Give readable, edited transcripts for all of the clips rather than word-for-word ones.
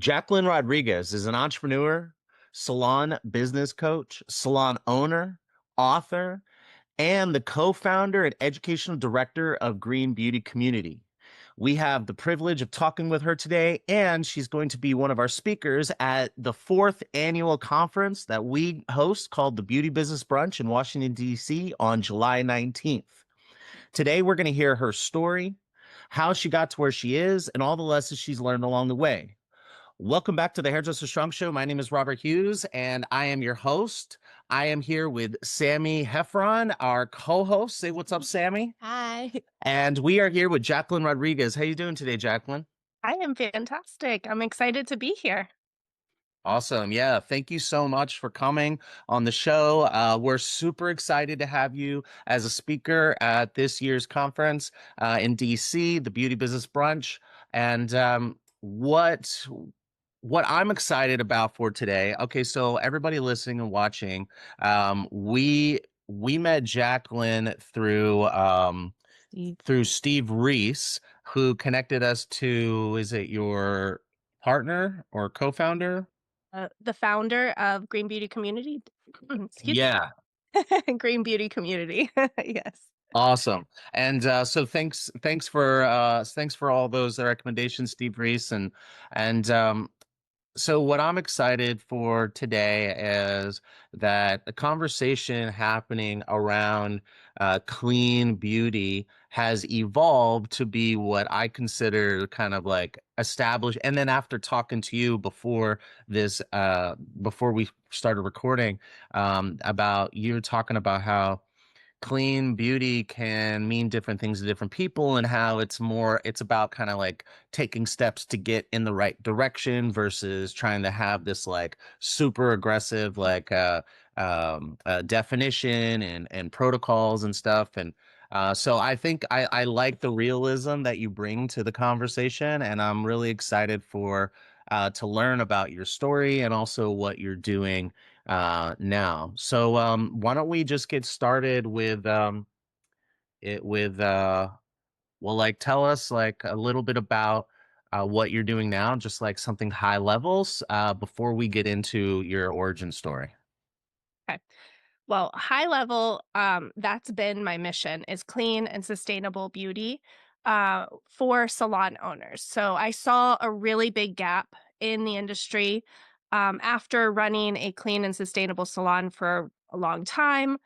Jacquelyn Rodriguez is an entrepreneur, salon business coach, salon owner, author, and the co-founder and educational director of Green Beauty Community. We have the privilege of talking with her today, and she's going to be one of our speakers at the fourth annual conference that we host called the Beauty Business Brunch in Washington, D.C. on July 19th. Today, we're going to hear her story, how she got to where she is, and all the lessons she's learned along the way. Welcome back to the Hairdresser Strong Show. My name is Robert Hughes, and I am your host. I am here with Sammy Heffron, our co-host. Say what's up, Sammy. Hi. And we are here with Jacquelyn Rodriguez. How you doing today, Jacquelyn? I am fantastic. I'm excited to be here. Awesome. Yeah. Thank you so much for coming on the show. We're super excited to have you as a speaker at this year's conference in DC, the Beauty Business Brunch. And what I'm excited about for today. Okay, so everybody listening and watching, we met Jacquelyn Steve. through Steve Reese, who connected us to, is it your partner or co-founder? The founder of Green Beauty Community. Excuse Yeah. me. Green Beauty Community. Yes. Awesome. And so thanks for all those recommendations, Steve Reese. And so what I'm excited for today is that the conversation happening around clean beauty has evolved to be what I consider kind of like established. And then after talking to you before we started recording, about you talking about how clean beauty can mean different things to different people and how it's about kind of like taking steps to get in the right direction versus trying to have this like super aggressive like definition and protocols and stuff. And so I think I like the realism that you bring to the conversation, and I'm really excited for to learn about your story and also what you're doing now. So why don't we just get started with it with well, like tell us like a little bit about what you're doing now, just like something high levels before we get into your origin story. Okay. Well, high level, that's been my mission is clean and sustainable beauty for salon owners. So I saw a really big gap in the industry after running a clean and sustainable salon for a long time.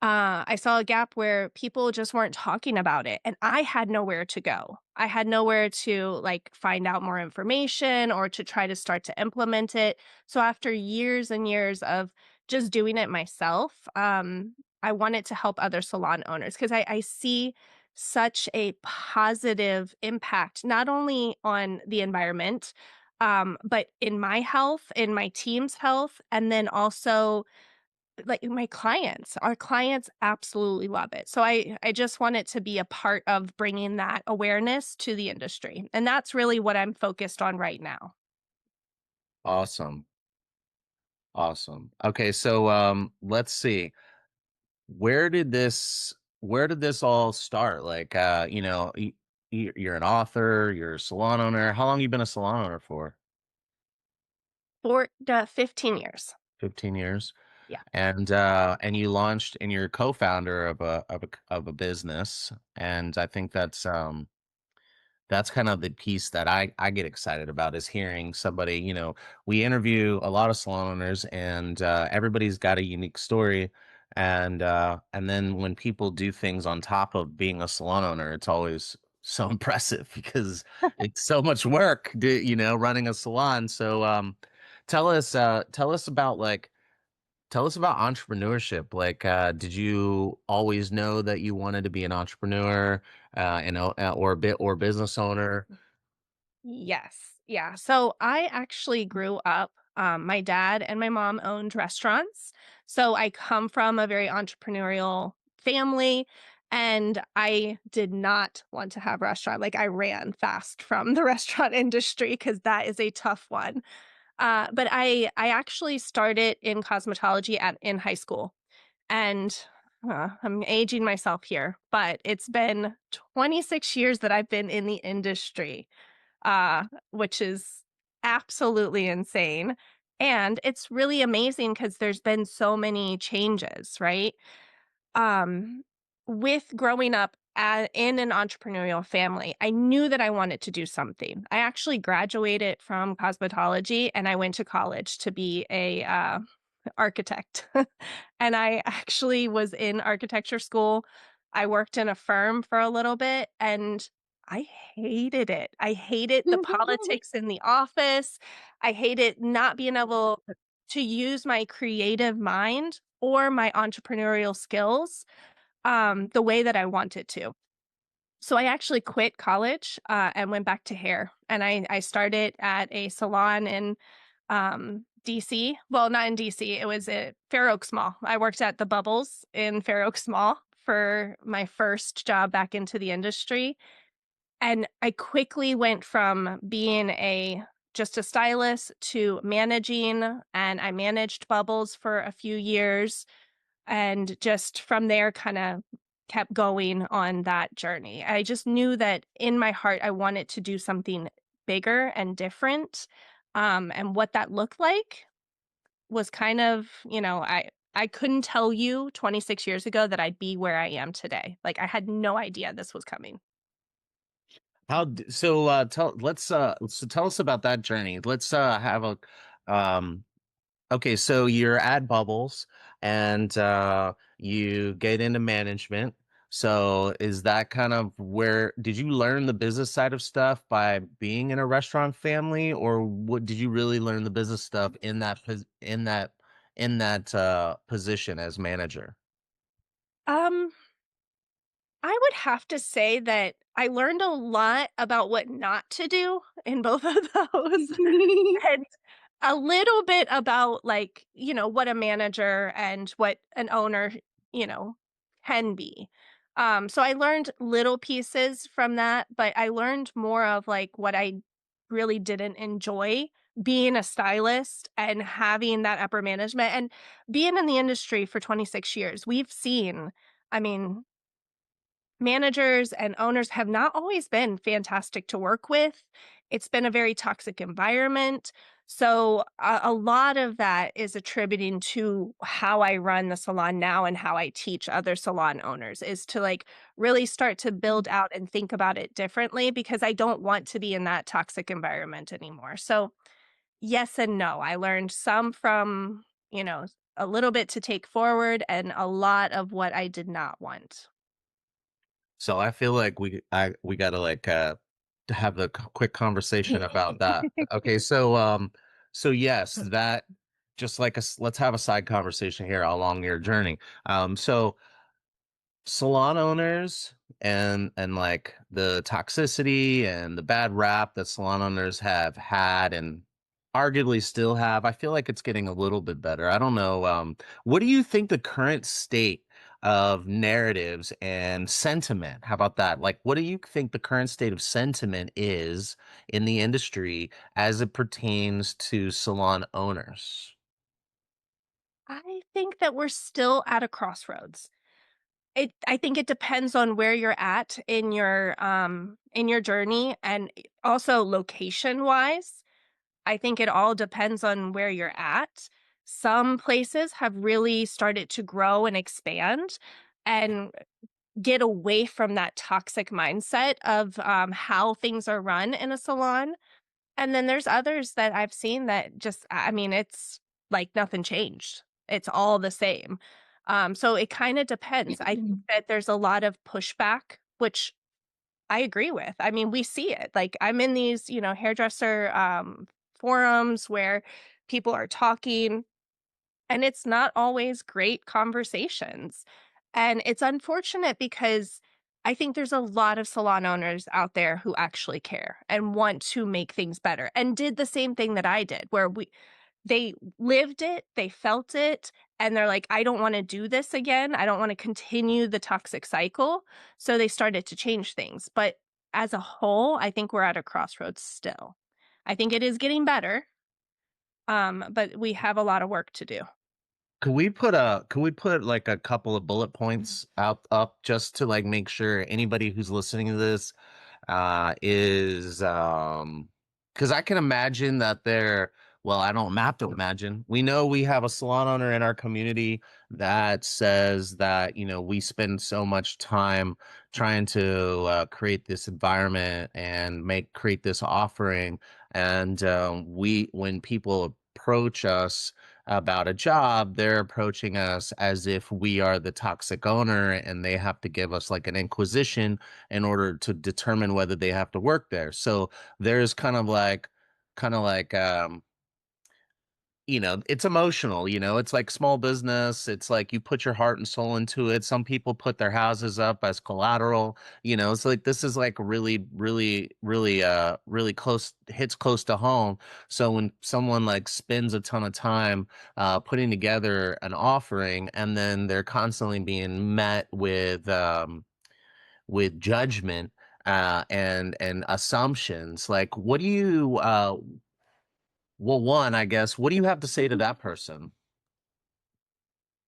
I saw a gap where people just weren't talking about it, and I had nowhere to go. I had nowhere to like find out more information or to try to start to implement it. So after years and years of just doing it myself, I wanted to help other salon owners because I see such a positive impact, not only on the environment, but in my health, in my team's health, and then also like my clients, our clients absolutely love it. So I just want it to be a part of bringing that awareness to the industry. And that's really what I'm focused on right now. Awesome. Awesome. Okay, so let's see. Where did this all start? Like you're an author, you're a salon owner. How long you been a salon owner for? For 15 years. 15 years. Yeah. And you launched and you're co-founder of a business. And I think that's kind of the piece that I get excited about is hearing somebody, we interview a lot of salon owners, and everybody's got a unique story. And then when people do things on top of being a salon owner, it's always so impressive because it's so much work, running a salon. So tell us about entrepreneurship. Like, did you always know that you wanted to be an entrepreneur, or a bit or business owner? Yes. Yeah. So I actually grew up, my dad and my mom owned restaurants. So I come from a very entrepreneurial family, and I did not want to have restaurant. Like I ran fast from the restaurant industry because that is a tough one. But I actually started in cosmetology in high school, and I'm aging myself here, but it's been 26 years that I've been in the industry, which is absolutely insane, and it's really amazing because 'cause there's been so many changes, right? Um, with growing up in an entrepreneurial family, I knew that I wanted to do something. I actually graduated from cosmetology, and I went to college to be a, architect. And I actually was in architecture school. I worked in a firm for a little bit, and I hated it. I hated the politics in the office. I hated not being able to use my creative mind or my entrepreneurial skills, the way that I wanted to. So I actually quit college, and went back to hair, and I started at a salon in, DC. Well, not in DC, it was at Fair Oaks Mall. I worked at the Bubbles in Fair Oaks Mall for my first job back into the industry, and I quickly went from being a just a stylist to managing, and I managed Bubbles for a few years, and just from there kinda kept going on that journey. I just knew that in my heart, I wanted to do something bigger and different, and what that looked like was kind of, I couldn't tell you 26 years ago that I'd be where I am today. Like, I had no idea this was coming. Tell so tell us about that journey. Let's have a um Okay, so you're at Bubbles and you get into management. So is that kind of where did you learn the business side of stuff by being in a restaurant family, or what did you really learn the business stuff in that position as manager? Um, I would have to say that I learned a lot about what not to do in both of those. And a little bit about, like, what a manager and what an owner, you know, can be. So I learned little pieces from that, but I learned more of, like, what I really didn't enjoy being a stylist and having that upper management and being in the industry for 26 years. We've seen, I mean, managers and owners have not always been fantastic to work with. It's been a very toxic environment. So, a lot of that is attributing to how I run the salon now and how I teach other salon owners is to, like, really start to build out and think about it differently because I don't want to be in that toxic environment anymore. So, yes and no. I learned some from, a little bit to take forward and a lot of what I did not want. So I feel like we got to to have a quick conversation about that. Okay, so yes, that just like let's have a side conversation here along your journey. So salon owners and like the toxicity and the bad rap that salon owners have had and arguably still have, I feel like it's getting a little bit better. I don't know. What do you think the current state of narratives and sentiment, how about that, like what do you think the current state of sentiment is in the industry as it pertains to salon owners? I think that we're still at a crossroads. I think it depends on where you're at in your journey and also location-wise. I think it all depends on where you're at. Some places have really started to grow and expand and get away from that toxic mindset of, how things are run in a salon, and then there's others that I've seen that just I mean, it's like nothing changed. It's all the same. So it kinda depends. I think that there's a lot of pushback, which I agree with. I mean, we see it. Like, I'm in these, hairdresser, forums where people are talking and it's not always great conversations. And it's unfortunate because I think there's a lot of salon owners out there who actually care and want to make things better and did the same thing that I did, where they lived it, they felt it, and they're like, I don't want to do this again. I don't want to continue the toxic cycle. So they started to change things. But as a whole, I think we're at a crossroads still. I think it is getting better, but we have a lot of work to do. Could we put like a couple of bullet points out up just to like make sure anybody who's listening to this is Because I can imagine that well, I don't have to imagine. We know we have a salon owner in our community that says that, we spend so much time trying to create this environment and create this offering. And when people approach us about a job, they're approaching us as if we are the toxic owner and they have to give us like an inquisition in order to determine whether they have to work there. So there's kind of like it's emotional, it's like small business. It's like you put your heart and soul into it. Some people put their houses up as collateral. It's like this is like really, really, really really hits close to home. So when someone like spends a ton of time putting together an offering, and then they're constantly being met with judgment and assumptions, like what do you well, one, I guess, what do you have to say to that person?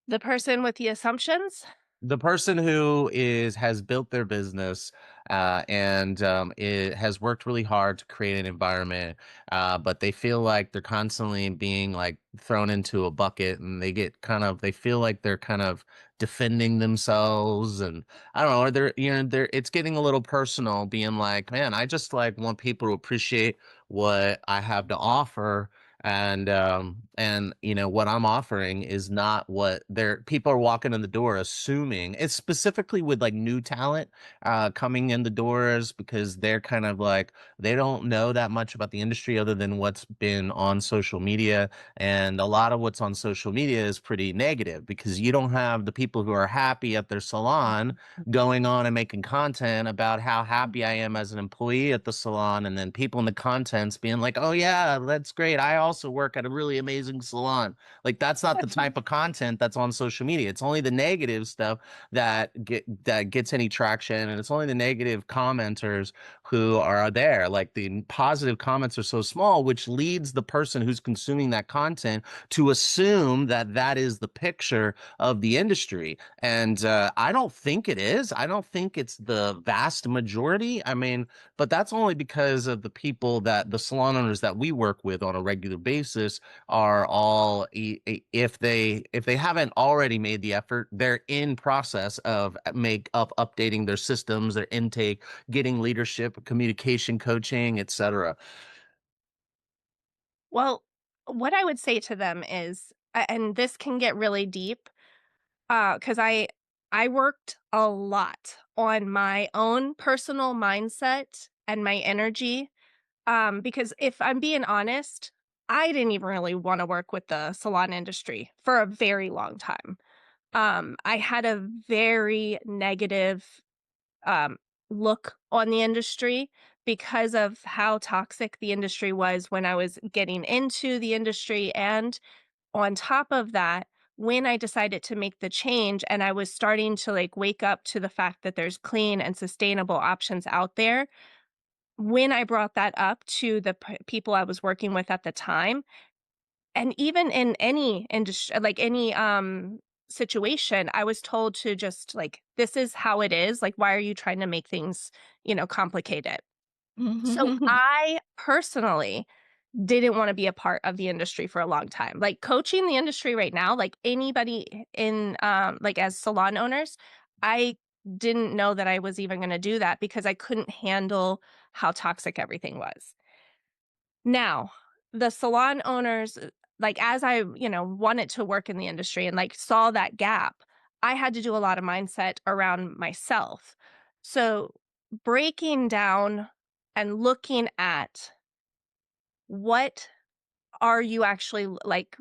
The person with the assumptions? The person who has built their business and it has worked really hard to create an environment, but they feel like they're constantly being like thrown into a bucket, and they feel like they're kind of defending themselves, and I don't know, or they're it's getting a little personal, being like, man, I just like want people to appreciate what I have to offer. And what I'm offering is not what they're people are walking in the door assuming. It's specifically with like new talent coming in the doors, because they're kind of like they don't know that much about the industry other than what's been on social media. And a lot of what's on social media is pretty negative, because you don't have the people who are happy at their salon going on and making content about how happy I am as an employee at the salon, and then people in the contents being like, "Oh yeah, that's great. I also work at a really amazing salon." Like that's not the type of content that's on social media. It's only the negative stuff that gets any traction, and it's only the negative commenters who are there. Like the positive comments are so small, which leads the person who's consuming that content to assume that that is the picture of the industry. And I don't think it is. I don't think it's the vast majority. I mean, but that's only because of the people that the salon owners that we work with on a regular basis are all, if they haven't already made the effort, they're in process of updating their systems, their intake, getting leadership, communication coaching, etc. Well, what I would say to them is, and this can get really deep, because I worked a lot on my own personal mindset and my energy, because if I'm being honest, I didn't even really wanna work with the salon industry for a very long time. I had a very negative, um, look on the industry because of how toxic the industry was when I was getting into the industry, and on top of that, when I decided to make the change and I was starting to, like, wake up to the fact that there's clean and sustainable options out there, when I brought that up to the people I was working with at the time, and even in any industry, like any situation, I was told to just like, this is how it is. Like, why are you trying to make things, complicated? So I personally didn't want to be a part of the industry for a long time. Like coaching the industry right now, like anybody in like as salon owners, I didn't know that I was even going to do that because I couldn't handle how toxic everything was. Now, the salon owners, like, as I, wanted to work in the industry and, like, saw that gap, I had to do a lot of mindset around myself. So, breaking down and looking at what are you actually like,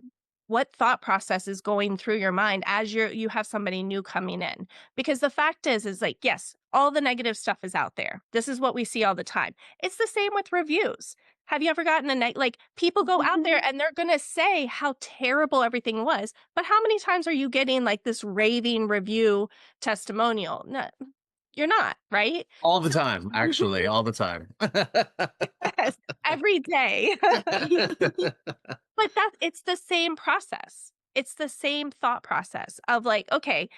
what thought process is going through your mind as you have somebody new coming in? Because the fact is like, yes, all the negative stuff is out there. This is what we see all the time. It's the same with reviews. Have you ever gotten like people go out there and they're gonna say how terrible everything was, but how many times are you getting like this raving review testimonial? No, you're not, right? All the So time, actually, all the time. yes, every day. But it's the same process. It's the same thought process of like, okay,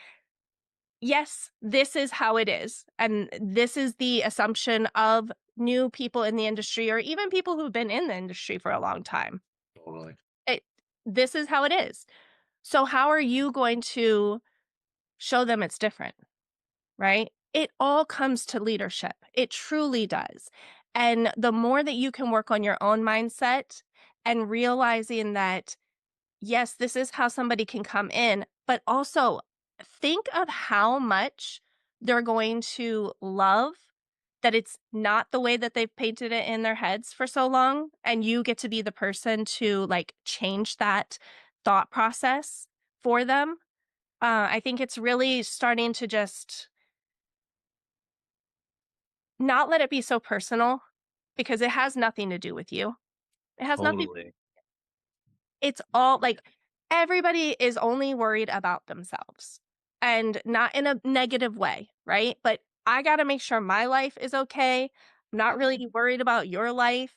yes, this is how it is, and this is the assumption of new people in the industry or even people who've been in the industry for a long time. Totally. It This is how it is. So how are you going to show them it's different, right? It all comes to leadership. It truly does. And the more that you can work on your own mindset and realizing that, yes, this is how somebody can come in, but also think of how much they're going to love that it's not the way that they've painted it in their heads for so long, and you get to be the person to, like, change that thought process for them. I think it's really starting to just not let it be so personal because it has nothing to do with you. It has nothing. Totally. It's all like everybody is only worried about themselves and not in a negative way, right? But I got to make sure my life is okay. I'm not really worried about your life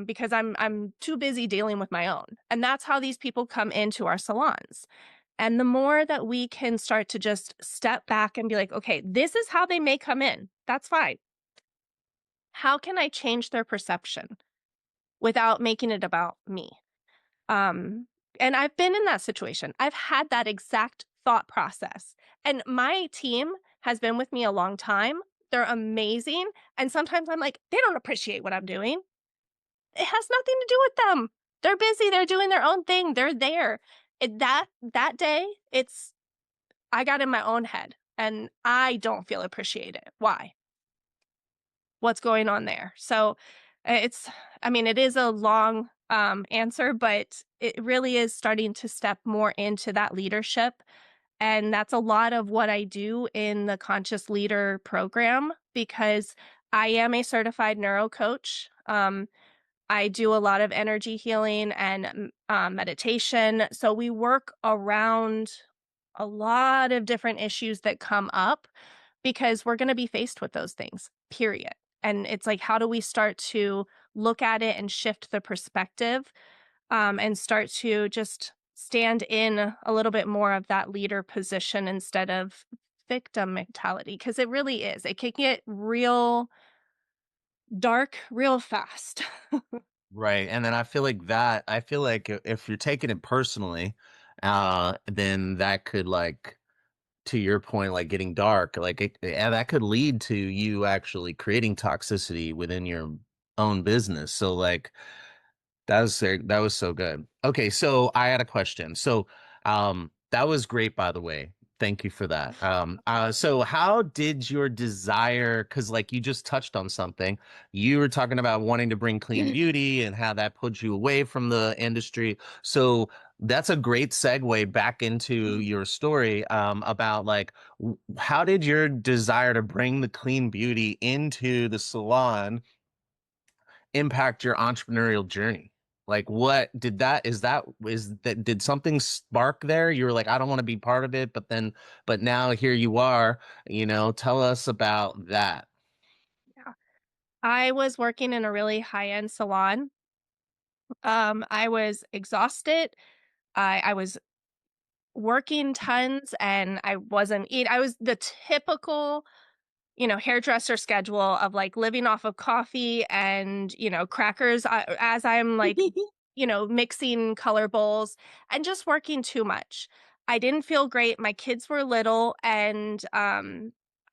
because I'm too busy dealing with my own. And that's how these people come into our salons. And the more that we can start to just step back and be like, okay, this is how they may come in. That's fine. How can I change their perception without making it about me? Um, and I've been in that situation. I've had that exact thought process. And my team has been with me a long time. They're amazing. And sometimes I'm like, they don't appreciate what I'm doing. It has nothing to do with them. They're busy. They're doing their own thing. They're there. That day, it's I got in my own head and I don't feel appreciated. Why? What's going on there? So it's I mean, it is a long answer, but it really is starting to step more into that leadership. And that's a lot of what I do in the Conscious Leader program because I am a certified neuro coach. I do a lot of energy healing and meditation. So we work around a lot of different issues that come up because we're going to be faced with those things, period. And it's like, how do we start to look at it and shift the perspective and start to just stand in a little bit more of that leader position instead of victim mentality? Because it really is. It can get real dark real fast. Right. And then I feel like if you're taking it personally, then that could like to your point, like getting dark, like yeah, that could lead to you actually creating toxicity within your own business. So like that was so good. Okay, so I had a question. So that was great, by the way. Thank you for that. So how did your desire, because like you just touched on something, you were talking about wanting to bring clean beauty and how that puts you away from the industry. So that's a great segue back into your story about like how did your desire to bring the clean beauty into the salon impact your entrepreneurial journey? Like what did that is that did something spark there? You were like, I don't want to be part of it, but now here you are, tell us about that. Yeah. I was working in a really high-end salon. I was exhausted. I was working tons and I wasn't eat I was the typical, hairdresser schedule of like living off of coffee and, crackers as I'm like, mixing color bowls and just working too much. I didn't feel great. My kids were little and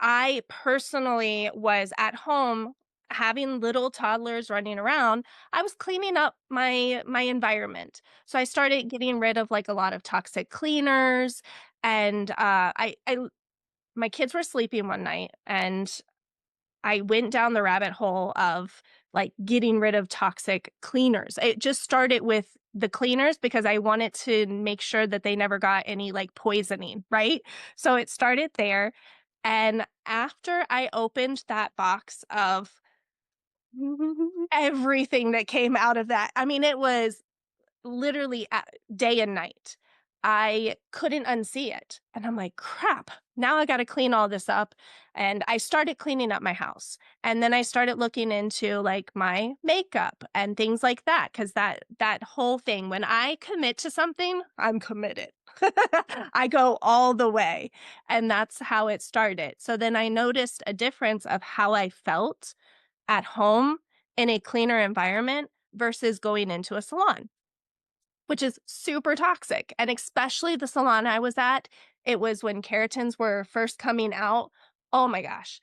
I personally was at home having little toddlers running around. I was cleaning up my environment. So I started getting rid of like a lot of toxic cleaners and I my kids were sleeping one night and I went down the rabbit hole of like getting rid of toxic cleaners. It just started with the cleaners because I wanted to make sure that they never got any like poisoning, right? So it started there. And after I opened that box of everything that came out of that, I mean, it was literally day and night. I couldn't unsee it. And I'm like, crap, now I got to clean all this up. And I started cleaning up my house. And then I started looking into like my makeup and things like that. Cause that whole thing, when I commit to something, I'm committed. I go all the way. And that's how it started. So then I noticed a difference of how I felt at home in a cleaner environment versus going into a salon, which is super toxic. And especially the salon I was at, it was when keratins were first coming out. Oh my gosh.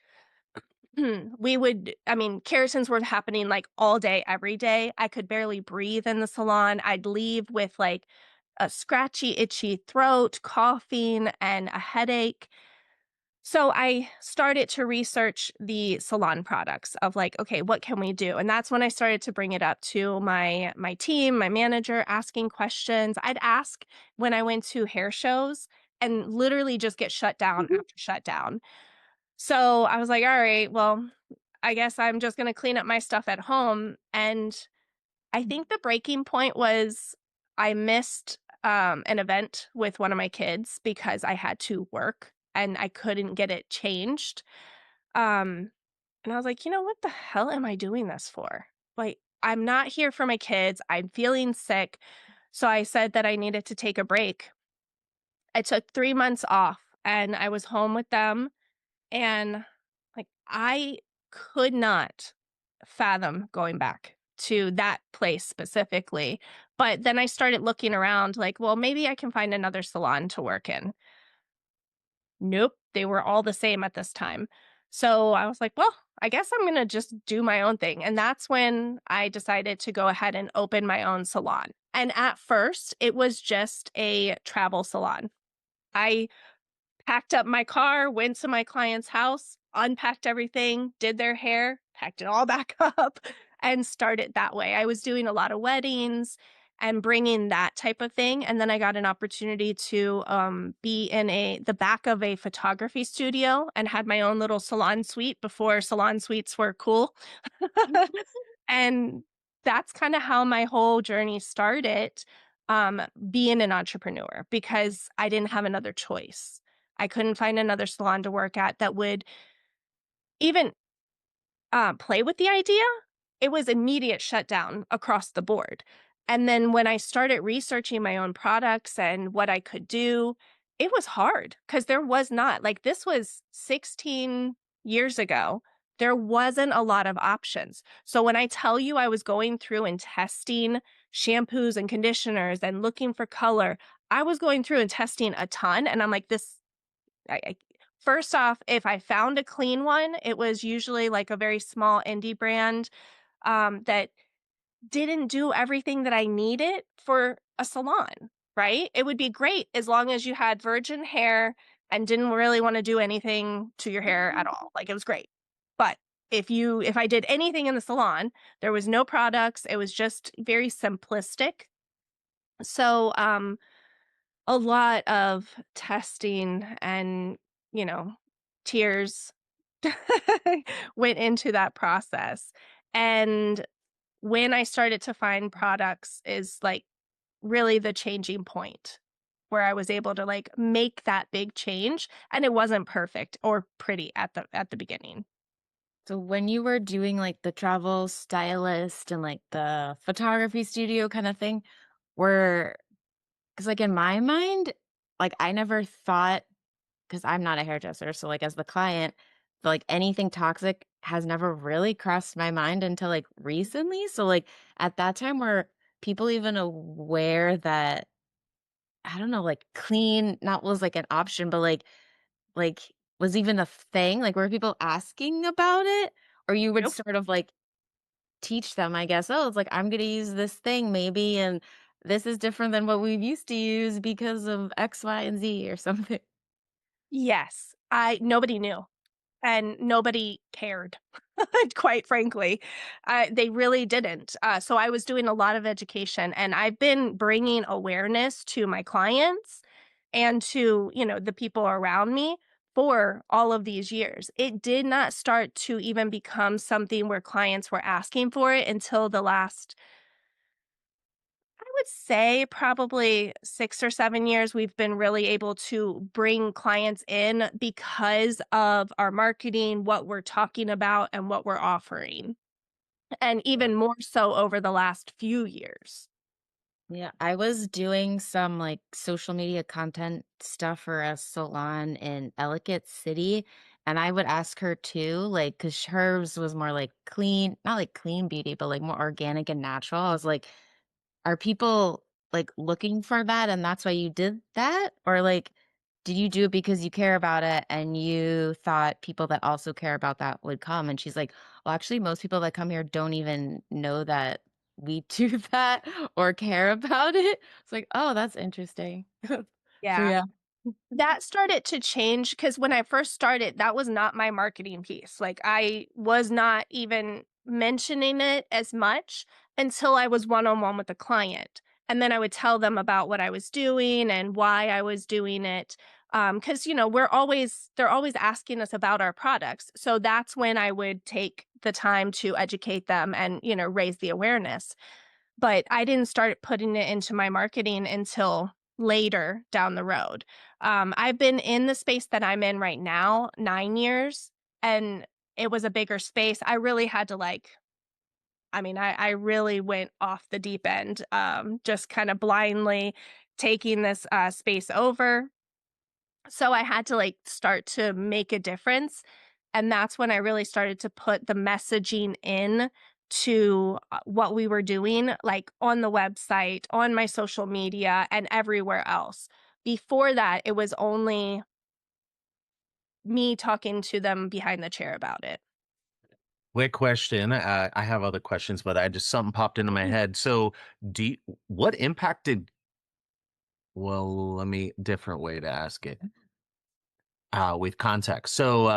I mean, keratins were happening like all day, every day. I could barely breathe in the salon. I'd leave with like a scratchy, itchy throat, coughing, and a headache. So I started to research the salon products of like, okay, what can we do? And that's when I started to bring it up to my team, my manager, asking questions. I'd ask when I went to hair shows and literally just get shut down Mhm. after shut down. So I was like, all right, well, I guess I'm just going to clean up my stuff at home. And I think the breaking point was I missed an event with one of my kids because I had to work and I couldn't get it changed. Um, and I was like, you know, what the hell am I doing this for? Like, I'm not here for my kids. I'm feeling sick. So I said that I needed to take a break. I took 3 months off and I was home with them. And like, I could not fathom going back to that place specifically. But then I started looking around like, well, maybe I can find another salon to work in. Nope, they were all the same at this time. So I was like, well, I guess I'm going to just do my own thing. And that's when I decided to go ahead and open my own salon. And at first, it was just a travel salon. I packed up my car, went to my client's house, unpacked everything, did their hair, packed it all back up, and started that way. I was doing a lot of weddings and bringing that type of thing, and then I got an opportunity to, be in the back of a photography studio and had my own little salon suite before salon suites were cool. And that's kinda how my whole journey started, being an entrepreneur because I didn't have another choice. I couldn't find another salon to work at that would even, play with the idea. It was immediate shutdown across the board. And then when I started researching my own products and what I could do, it was hard because there was not like, this was 16 years ago. There wasn't a lot of options. So when I tell you I was going through and testing shampoos and conditioners and looking for color, I was going through and testing a ton, and I'm like, "This I first off, if I found a clean one, it was usually like a very small indie brand, that didn't do everything that I needed for a salon, right? It would be great as long as you had virgin hair and didn't really wanna do anything to your hair at all, like, it was great. But if I did anything in the salon, there was no products, it was just very simplistic. So, a lot of testing and, you know, tears went into that process. And when I started to find products is like really the changing point where I was able to like make that big change, and it wasn't perfect or pretty at the beginning. So when you were doing like the travel stylist and like the photography studio kind of thing, were because like in my mind, like I never thought because I'm not a hairdresser, so like as the client, like anything toxic has never really crossed my mind until like recently. So like at that time were people even aware that I don't know, like clean not was like an option, but like was even a thing? Like were people asking about it? Or you would Nope. sort of like teach them, I guess, "Oh, it's like, I'm gonna use this thing maybe, and this is different than what we've used to use because of X, Y, and Z," or something. Yes. I Nobody knew. And nobody cared, quite frankly. They really didn't. So I was doing a lot of education, and I've been bringing awareness to my clients and to, you know, the people around me for all of these years. It did not start to even become something where clients were asking for it until the last, I would say, probably 6 or 7 years. We've been really able to bring clients in because of our marketing, what we're talking about, and what we're offering, and Yeah. even more so over the last few years. Yeah, I was doing some, like, social media content stuff for a salon in Ellicott City, And I would ask her too, like, because hers was more like clean, not like clean beauty, but like more organic and natural. I was like, are people like looking for that and that's why you did that? Or like, did you do it because you care about it and you thought people that also care about that would come? And she's like, well, actually, most people that come here don't even know that we do that or care about it. It's like, oh, that's interesting. So Yeah. yeah. That started to change because when I first started, that was not my marketing piece. Like, I was not even mentioning it as much until I was one-on-one with the client, and then I would tell them about what I was doing and why I was doing it. Because they're always asking us about our products, so that's when I would take the time to educate them and, raise the awareness. But I didn't start putting it into my marketing until later down the road. I've been in the space that I'm in right now 9 years, and it was a bigger space. I really had to, I really went off the deep end, just kinda blindly taking this, space over. So I had to, start to make a difference, and that's when I really started to put the messaging in to, what we were doing, like, on the website, on my social media, and everywhere else. Before that, it was only me talking to them behind the chair about it. Quick question. I have other questions, but I just something popped into my head. So, do you, what impacted? Well, let me different way to ask it. With context. So,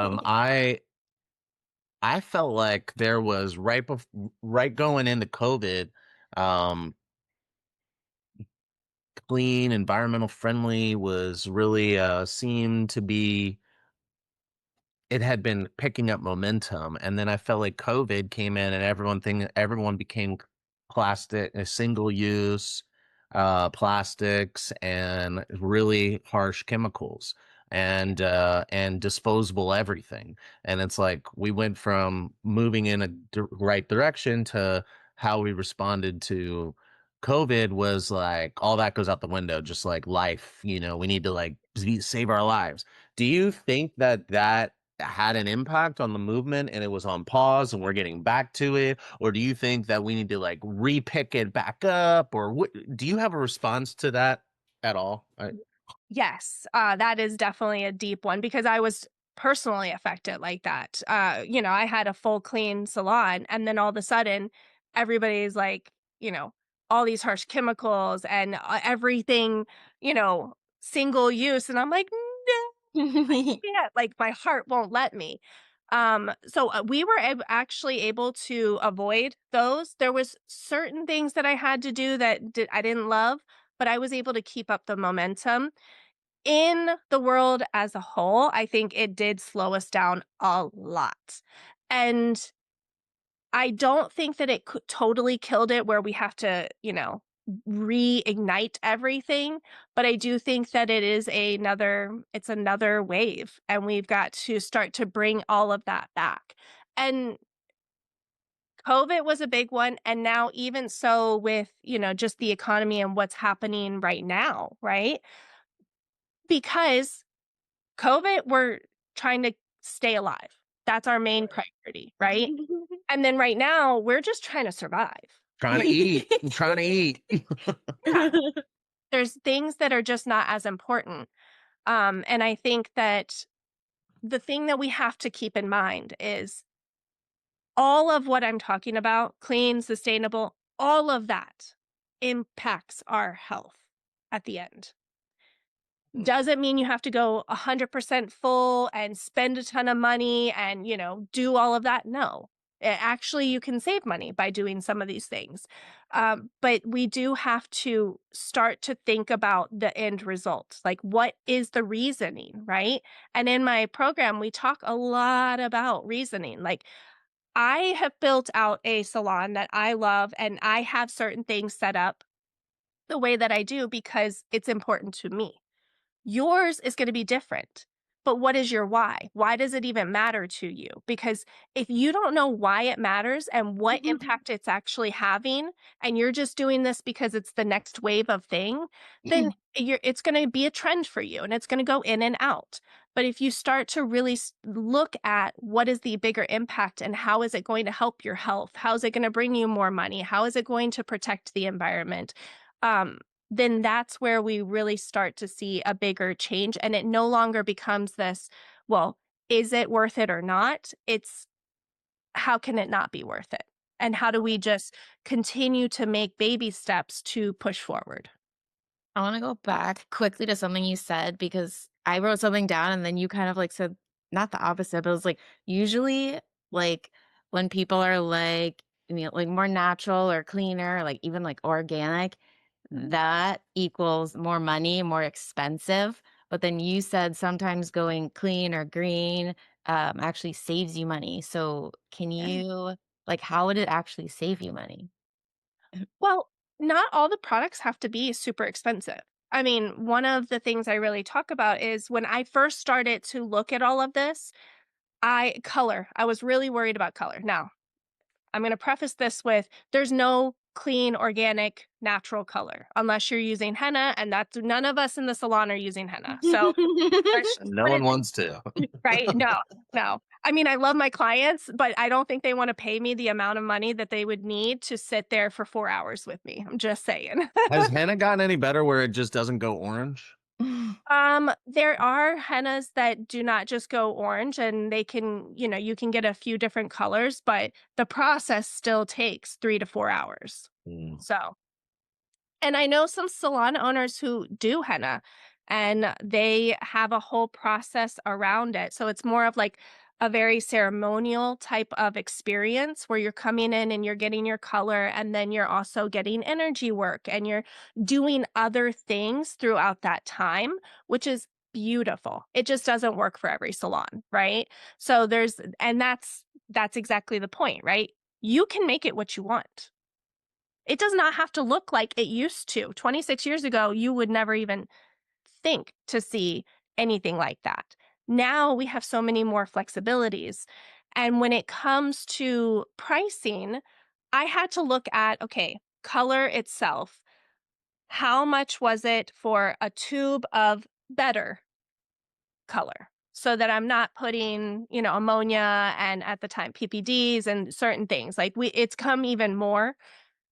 I felt like there was right going into COVID, um, clean, environmental friendly was really seemed to be it had been picking up momentum, and then I felt like COVID came in and everyone became single use, plastics and really harsh chemicals and disposable everything. And it's like we went from moving in a right direction to how we responded to COVID was like all that goes out the window, just like life, we need to like save our lives. Do you think that had an impact on the movement and it was on pause and we're getting back to it? Or do you think that we need to like repick it back up? Or what do you have a response to that at all? Yes, that is definitely a deep one because I was personally affected like that. I had a full clean salon, and then all of a sudden, everybody's like, all these harsh chemicals and everything, single use. And I'm like, no, yeah, like my heart won't let me. So we were actually able to avoid those. There was certain things that I had to do that I didn't love, but I was able to keep up the momentum in the world as a whole. I think it did slow us down a lot. And I don't think that it could totally killed it where we have to, reignite everything, but I do think that it's another wave and we've got to start to bring all of that back. And COVID was a big one and now even so with, just the economy and what's happening right now, right? Because COVID, we're trying to stay alive. That's our main priority, right? And then right now, we're just trying to survive. Trying to eat. I'm trying to eat. Yeah. There's things that are just not as important. And I think that the thing that we have to keep in mind is all of what I'm talking about, clean, sustainable, all of that impacts our health at the end. Doesn't mean you have to go 100% full and spend a ton of money and, do all of that. No. Actually, you can save money by doing some of these things. But we do have to start to think about the end result. Like, what is the reasoning, right? And in my program, we talk a lot about reasoning. Like, I have built out a salon that I love, and I have certain things set up the way that I do because it's important to me. Yours is gonna be different. but what is your why? Why does it even matter to you? Because if you don't know why it matters and what impact it's actually having, and you're just doing this because it's the next wave of thing, then it's going to be a trend for you and it's going to go in and out. But if you start to really look at what is the bigger impact and how is it going to help your health? How is it going to bring you more money? How is it going to protect the environment? Um, then that's where we really start to see a bigger change. And it no longer becomes this, well, is it worth it or not? It's how can it not be worth it? And how do we just continue to make baby steps to push forward? I want to go back quickly to something you said because I wrote something down and then you kind of like said not the opposite, but it was like usually like when people are like like more natural or cleaner, like even like organic, that equals more money, more expensive. But then you said sometimes going clean or green actually saves you money. So can you like how would it actually save you money? Well, not all the products have to be super expensive. I mean, one of the things I really talk about is when I first started to look at all of this, I was really worried about color. Now, I'm going to preface this with there's no clean, organic, natural color unless you're using henna, and that's none of us in the salon are using henna. So let's just No put one it wants to. right. No, no. I mean, I love my clients, but I don't think they want to pay me the amount of money that they would need to sit there for 4 hours with me. I'm just saying. Has henna gotten any better where it just doesn't go orange? There are hennas that do not just go orange and they can, you can get a few different colors, but the process still takes 3 to 4 hours. Mm. So, and I know some salon owners who do henna and they have a whole process around it. So it's more of like a very ceremonial type of experience where you're coming in and you're getting your color and then you're also getting energy work and you're doing other things throughout that time, which is beautiful. It just doesn't work for every salon, right? So and that's exactly the point, right? You can make it what you want. It does not have to look like it used to. 26 years ago, you would never even think to see anything like that. Now we have so many more flexibilities. And when it comes to pricing, I had to look at, okay, color itself. How much was it for a tube of better color? So that I'm not putting, ammonia and at the time PPDs and certain things. Like it's come even more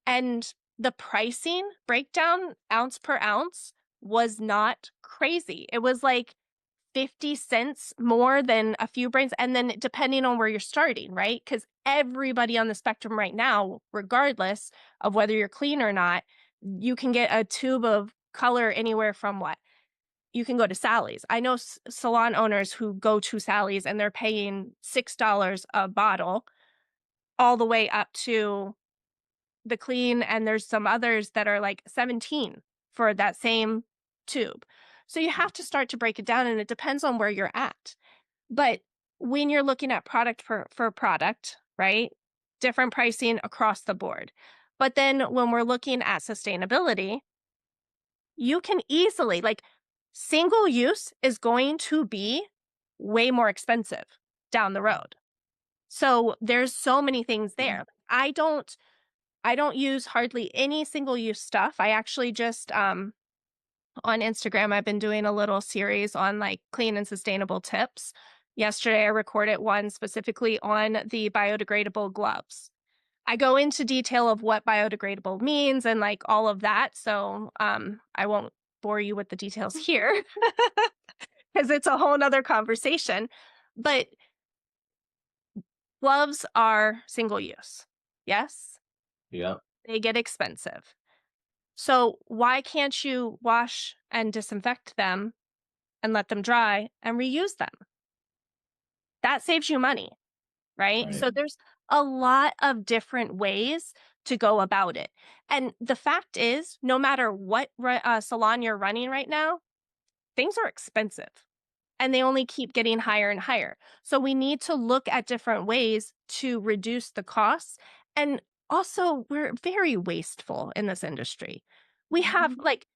and the pricing breakdown ounce per ounce was not crazy. It was like 50 cents more than a few brands. And then depending on where you're starting, right? Because everybody on the spectrum right now, regardless of whether you're clean or not, you can get a tube of color anywhere from what? You can go to Sally's. I know salon owners who go to Sally's and they're paying $6 a bottle all the way up to the clean, and there's some others that are like 17 for that same tube. So you have to start to break it down and it depends on where you're at. But when you're looking at product for product, right? Different pricing across the board. But then when we're looking at sustainability, you can easily like single use is going to be way more expensive down the road. So there's so many things there. I don't use hardly any single use stuff. I actually just on Instagram I've been doing a little series on like clean and sustainable tips. Yesterday I recorded one specifically on the biodegradable gloves. I go into detail of what biodegradable means and like all of that, so I won't bore you with the details here because it's a whole nother conversation. But gloves are single use. Yes, Yeah. they get expensive. So why can't you wash and disinfect them and let them dry and reuse them? That saves you money, right? Right. So there's a lot of different ways to go about it. And the fact is, no matter what salon you're running right now, things are expensive and they only keep getting higher and higher. So we need to look at different ways to reduce the costs. And also, we're very wasteful in this industry. We have like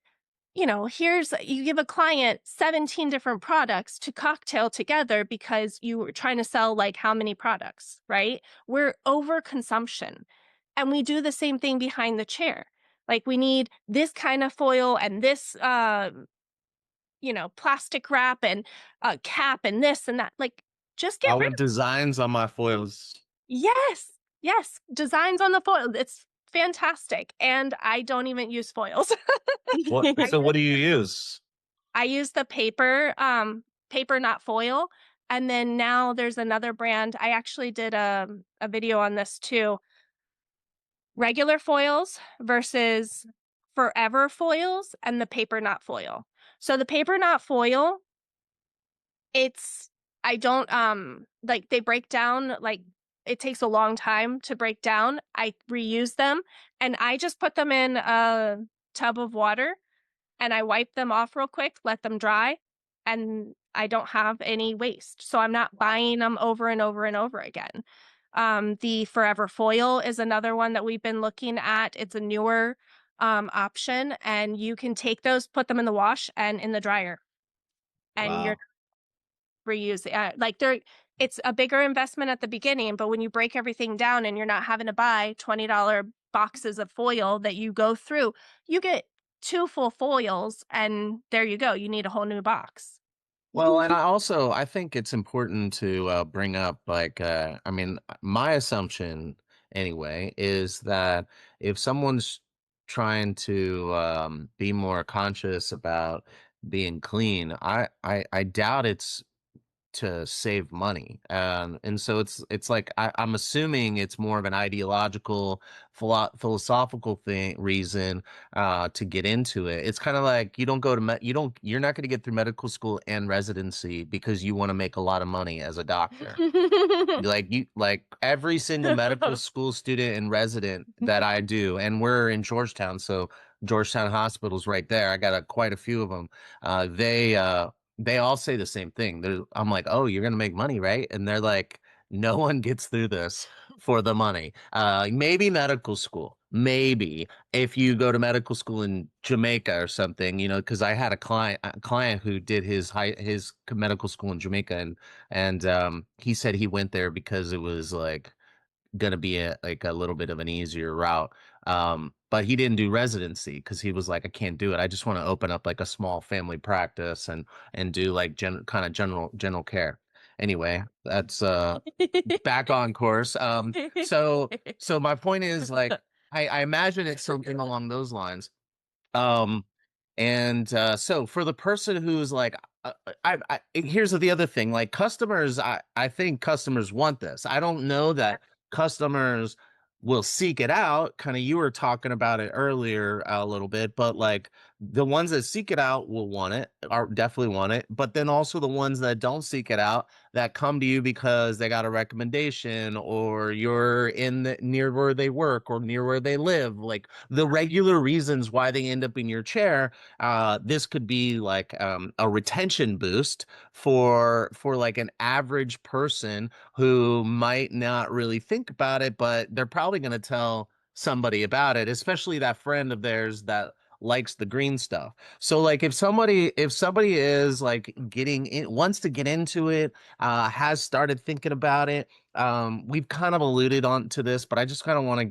here's you give a client 17 different products to cocktail together because you were trying to sell like how many products, right? We're overconsumption. And we do the same thing behind the chair. Like we need this kind of foil and this plastic wrap and a cap and this and that. Like just I get rid want of designs on my foils. Yes. Yes. Designs on the foil. It's fantastic. And I don't even use foils. What? So what do you use? I use the paper, not foil. And then now there's another brand. I actually did a video on this too. Regular foils versus forever foils and the paper, not foil. So the paper, not foil, it's I don't like they break down like it takes a long time to break down. I reuse them and I just put them in a tub of water and I wipe them off real quick, let them dry, and I don't have any waste. So I'm not buying them over and over and over again. The Forever Foil is another one that we've been looking at. It's a newer option, and you can take those, put them in the wash and in the dryer, and you're Wow. reuse. It's a bigger investment at the beginning, but when you break everything down and you're not having to buy $20 boxes of foil that you go through, you get 2 full foils and there you go. You need a whole new box. Well, and I think it's important to bring up like I mean, my assumption anyway is that if someone's trying to be more conscious about being clean, I doubt it's to save money. And so it's like I'm assuming it's more of an ideological, philosophical reason to get into it. It's kind of like you don't go to you're not going to get through medical school and residency because you want to make a lot of money as a doctor. Like every single medical school student and resident that I do, and we're in Georgetown, so Georgetown Hospital's right there. I got quite a few of them. They all say the same thing. I'm like, oh, you're gonna make money, right? And they're like, no one gets through this for the money. Maybe medical school, maybe if you go to medical school in Jamaica or something, because I had a client who did his medical school in Jamaica, and he said he went there because it was like gonna be a little bit of an easier route. But he didn't do residency because he was like, I can't do it. I just want to open up like a small family practice and do like kind of general care. Anyway, that's back on course. So my point is like I imagine it's something along those lines. Um, and so for the person who's like, here's the other thing, like customers, I think customers want this. I don't know that customers will seek it out. Kind of, you were talking about it earlier a little bit, but like the ones that seek it out will want it, or definitely want it. But then also the ones that don't seek it out, that come to you because they got a recommendation or you're near where they work or near where they live, like the regular reasons why they end up in your chair. This could be like a retention boost for like an average person who might not really think about it, but they're probably going to tell somebody about it, especially that friend of theirs that likes the green stuff. So like if somebody is like wants to get into it, has started thinking about it, we've kind of alluded on to this, but I just kind of want to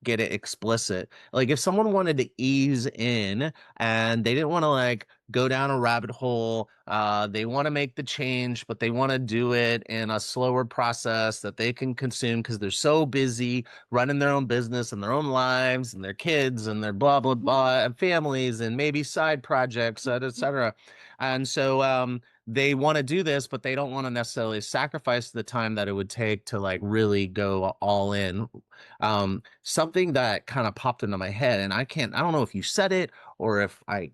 get it explicit. Like if someone wanted to ease in and they didn't want to like go down a rabbit hole, they want to make the change, but they want to do it in a slower process that they can consume because they're so busy running their own business and their own lives and their kids and their blah blah blah and families and maybe side projects, etc. And so they want to do this, but they don't want to necessarily sacrifice the time that it would take to like really go all in. Something that kind of popped into my head, and I don't know if you said it or if I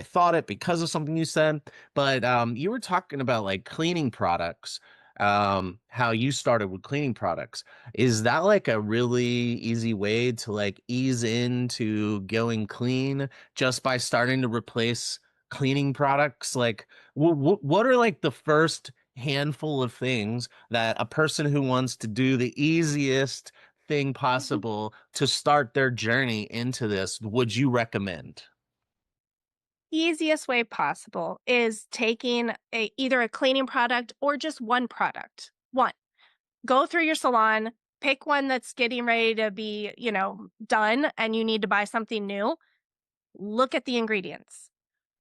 thought it because of something you said, but you were talking about like cleaning products, how you started with cleaning products. Is that like a really easy way to like ease into going clean just by starting to replace cleaning products? Like, what are like the first handful of things that a person who wants to do the easiest thing possible to start their journey into this would you recommend? easiest way possible is taking either a cleaning product or just one product. One, go through your salon, pick one that's getting ready to be, done and you need to buy something new. Look at the ingredients.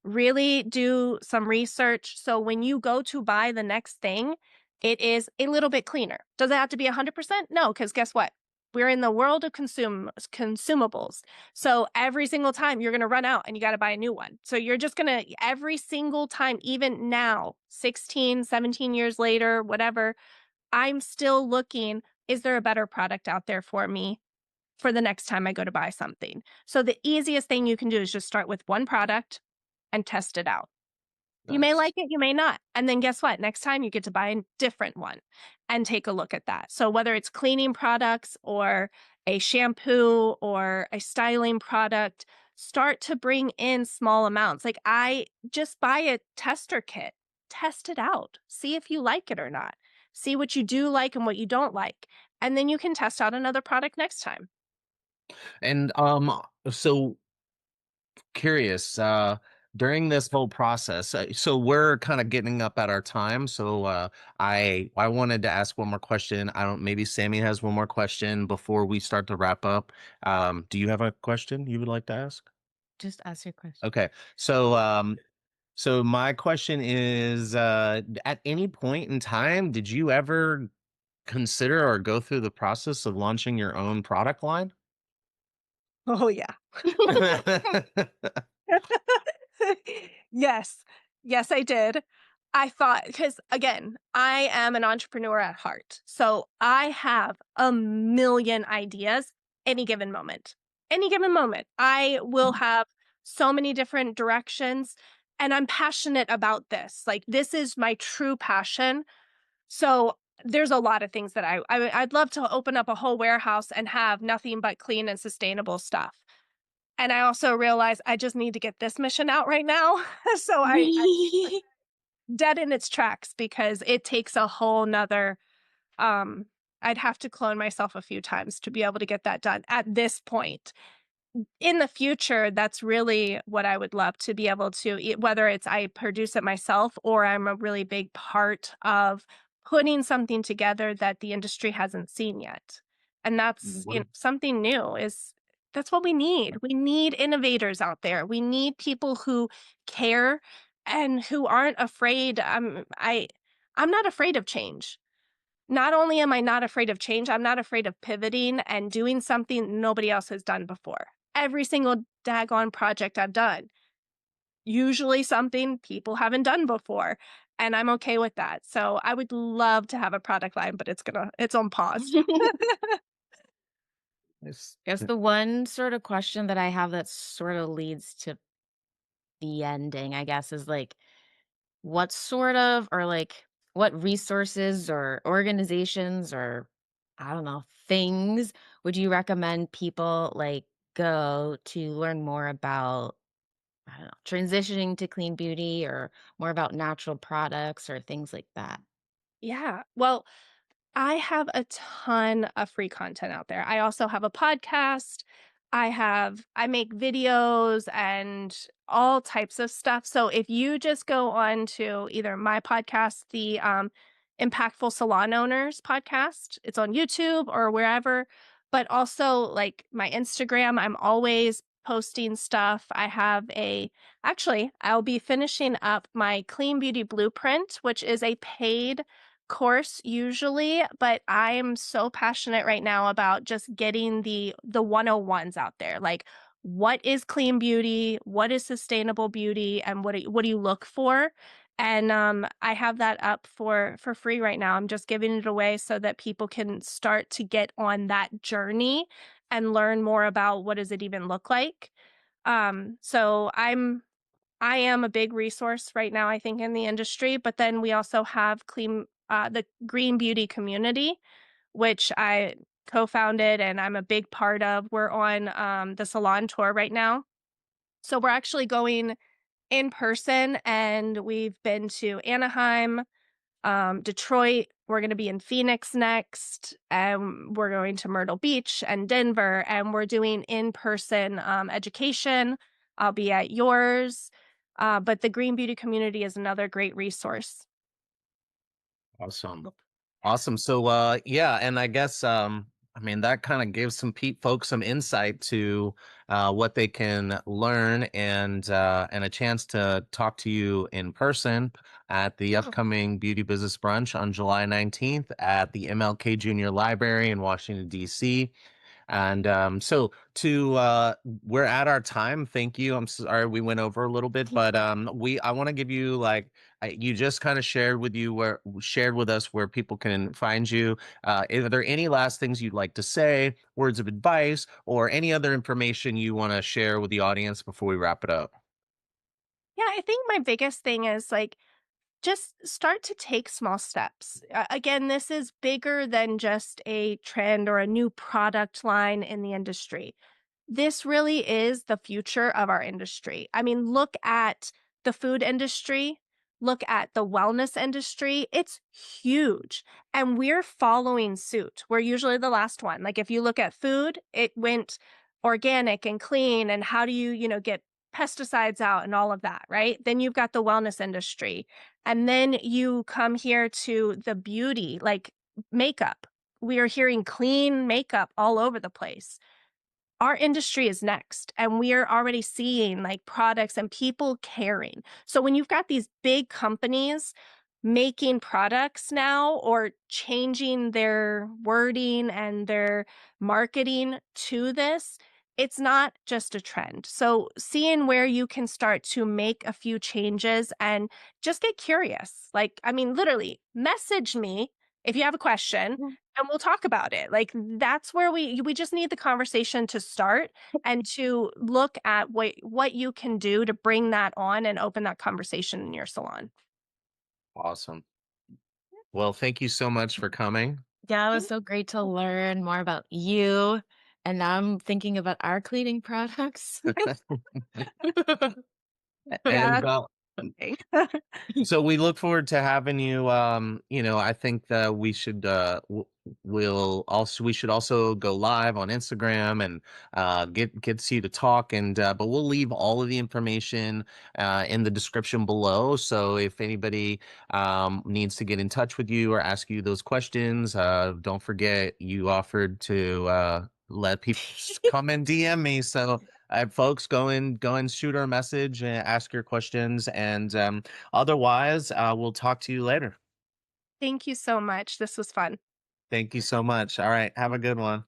Really do some research. So when you go to buy the next thing, it is a little bit cleaner. Does it have to be 100%? No, because guess what? We're in the world of consumables. So every single time you're going to run out and you got to buy a new one. So you're just going to, every single time, even now, 16, 17 years later, whatever, I'm still looking, is there a better product out there for me for the next time I go to buy something? So the easiest thing you can do is just start with one product and test it out. You may Nice. like it, you may not. And then guess what? Next time you get to buy a different one and take a look at that. So whether it's cleaning products or a shampoo or a styling product, start to bring in small amounts. Like I just buy a tester kit, test it out, see if you like it or not, see what you do like and what you don't like. And then you can test out another product next time. And so curious, during this whole process, so we're kind of getting up at our time. So I wanted to ask one more question. I don't, maybe Sammy has one more question before we start to wrap up. Do you have a question you would like to ask? Just ask your question. Okay. So so my question is, at any point in time, did you ever consider or go through the process of launching your own product line? Oh, yeah. Yes. Yes, I did. I thought, because again, I am an entrepreneur at heart. So I have a million ideas any given moment. Any given moment. I will have so many different directions and I'm passionate about this. Like this is my true passion. So there's a lot of things that I'd love to open up a whole warehouse and have nothing but clean and sustainable stuff. And I also realize I just need to get this mission out right now. So I dead in its tracks because it takes a whole nother um I'd have to clone myself a few times to be able to get that done at this point. In the future, that's really what I would love to be able to whether it's I produce it myself or I'm a really big part of putting something together that the industry hasn't seen yet. And that's, What? something new is that's what we need. We need innovators out there. We need people who care and who aren't afraid. I'm not afraid of change. Not only am I not afraid of change, I'm not afraid of pivoting and doing something nobody else has done before. Every single daggone project I've done, usually something people haven't done before, and I'm okay with that. So I would love to have a product line, but it's on pause. Nice. Guess the one sort of question that I have that sort of leads to the ending, I guess, is like, what sort of, or like, what resources or organizations or, I don't know, things would you recommend people like go to learn more about, I don't know, transitioning to clean beauty or more about natural products or things like that? Yeah. Well, I have a ton of free content out there. I also have a podcast. I make videos and all types of stuff. So if you just go on to either my podcast, the Impactful Salon Owners podcast, it's on YouTube or wherever, but also like my Instagram, I'm always posting stuff. Actually, I'll be finishing up my Clean Beauty Blueprint, which is a paid course usually, but I'm so passionate right now about just getting the 101s out there. Like what is clean beauty, what is sustainable beauty, and what do you look for? And I have that up for free right now. I'm just giving it away so that people can start to get on that journey and learn more about what does it even look like. So I am a big resource right now, I think, in the industry. But then we also have the Green Beauty community, which I co-founded and I'm a big part of. We're on the salon tour right now. So we're actually going in person and we've been to Anaheim, Detroit. We're going to be in Phoenix next, and we're going to Myrtle Beach and Denver, and we're doing in person education. I'll be at yours. But the green beauty community is another great resource. Awesome. Awesome. So yeah, and I guess I mean that kind of gives some folks some insight to what they can learn and a chance to talk to you in person at the Oh, upcoming Beauty Business Brunch on July 19th at the MLK Junior Library in Washington D.C. And so to we're at our time. Thank you. I'm sorry we went over a little bit, but I want to give you like you just kind of shared with us where people can find you. Are there any last things you'd like to say, words of advice, or any other information you want to share with the audience before we wrap it up? yeah, I think my biggest thing is like just start to take small steps. Again, this is bigger than just a trend or a new product line in the industry. This really is the future of our industry. I mean, look at the food industry, look at the wellness industry. It's huge. And we're following suit. We're usually the last one. Like if you look at food, it went organic and clean. And how do you, get pesticides out and all of that, right? Then you've got the wellness industry. And then you come here to the beauty, like makeup. We are hearing clean makeup all over the place. Our industry is next, and we are already seeing like products and people caring. So when you've got these big companies making products now or changing their wording and their marketing to this, it's not just a trend. So seeing where you can start to make a few changes and just get curious. Like, I mean, literally message me if you have a question and we'll talk about it. Like that's where we just need the conversation to start and to look at what you can do to bring that on and open that conversation in your salon. Awesome. Well, thank you so much for coming. Yeah, it was Mm, so great to learn more about you. And now I'm thinking about our cleaning products. yeah, And that's something. so we look forward to having you. I think that we should also go live on Instagram and get to you to talk. And but we'll leave all of the information in the description below. So if anybody needs to get in touch with you or ask you those questions, don't forget you offered to let people come and DM me. So folks, go and shoot her a message and ask your questions. And otherwise, we'll talk to you later. Thank you so much. This was fun. Thank you so much. All right. Have a good one.